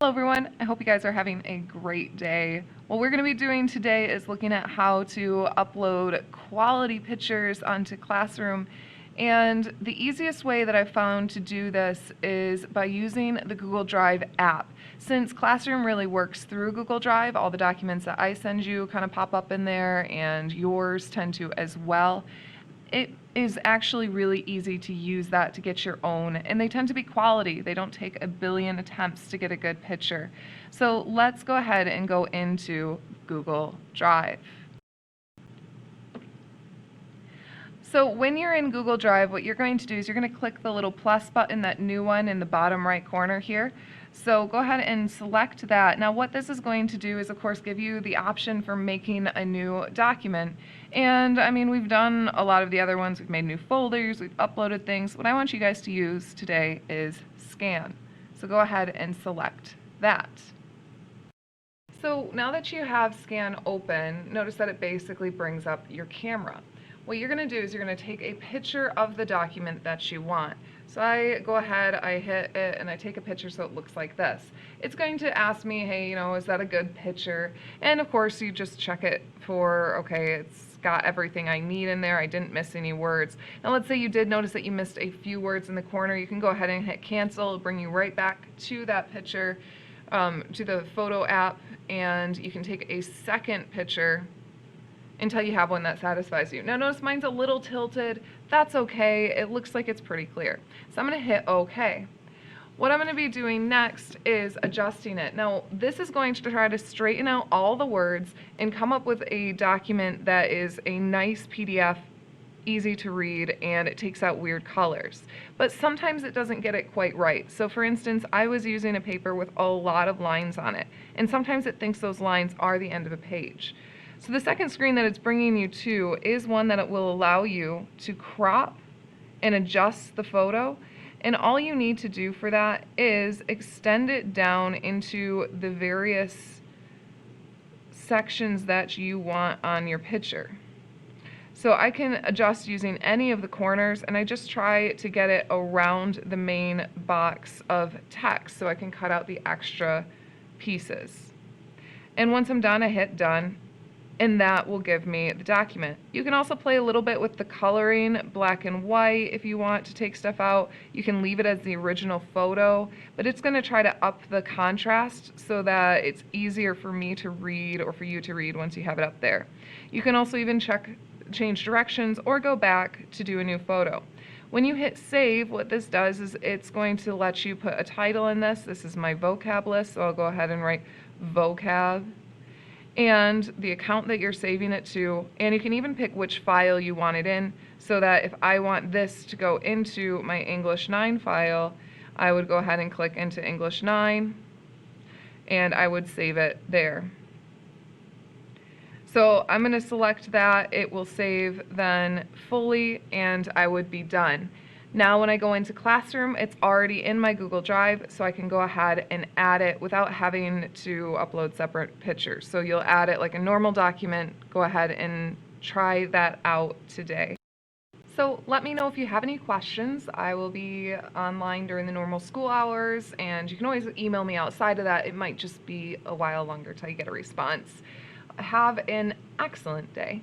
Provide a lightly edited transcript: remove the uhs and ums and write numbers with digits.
Hello everyone, I hope you guys are having a great day. What we're going to be doing today is looking at how to upload quality pictures onto Classroom, and the easiest way that I've found to do this is by using the Google Drive app. Since Classroom really works through Google Drive, all the documents that I send you kind of pop up in there and yours tend to as well. It is actually really easy to use that to get your own, and they tend to be quality. They don't take a billion attempts to get a good picture. So let's go ahead and go into Google Drive. So when you're in Google Drive, what you're going to do is you're going to click the little plus button, that new one in the bottom right corner here. So go ahead and select that. Now what this is going to do is of course give you the option for making a new document. And I mean, we've done a lot of the other ones. We've made new folders, we've uploaded things. What I want you guys to use today is Scan. So go ahead and select that. So now that you have Scan open, notice that it basically brings up your camera. What you're going to do is you're going to take a picture of the document that you want. So I go ahead, I hit it, and I take a picture so it looks like this. It's going to ask me, hey, is that a good picture? And of course you just check it for, okay, it's got everything I need in there. I didn't miss any words. Now let's say you did notice that you missed a few words in the corner. You can go ahead and hit cancel. It'll bring you right back to that picture, to the photo app, and you can take a second picture until you have one that satisfies you. Now notice mine's a little tilted. That's okay. It looks like it's pretty clear. So I'm going to hit OK. What I'm going to be doing next is adjusting it. Now this is going to try to straighten out all the words and come up with a document that is a nice PDF, easy to read, and it takes out weird colors. But sometimes it doesn't get it quite right. So for instance, I was using a paper with a lot of lines on it, and sometimes it thinks those lines are the end of a page. So the second screen that it's bringing you to is one that it will allow you to crop and adjust the photo. And all you need to do for that is extend it down into the various sections that you want on your picture. So I can adjust using any of the corners, and I just try to get it around the main box of text so I can cut out the extra pieces. And once I'm done, I hit done, and that will give me the document. You can also play a little bit with the coloring, black and white, if you want to take stuff out. You can leave it as the original photo, but it's going to try to up the contrast so that it's easier for me to read, or for you to read once you have it up there. You can also even change directions or go back to do a new photo. When you hit save, what this does is it's going to let you put a title in this. This is my vocab list, so I'll go ahead and write vocab, and the account that you're saving it to, and you can even pick which file you want it in, so that if I want this to go into my English 9 file, I would go ahead and click into English 9, and I would save it there. So I'm going to select that. It will save then fully, and I would be done. Now when I go into Classroom, it's already in my Google Drive, so I can go ahead and add it without having to upload separate pictures. So you'll add it like a normal document. Go ahead and try that out today. So let me know if you have any questions. I will be online during the normal school hours, and you can always email me outside of that. It might just be a while longer till you get a response. Have an excellent day.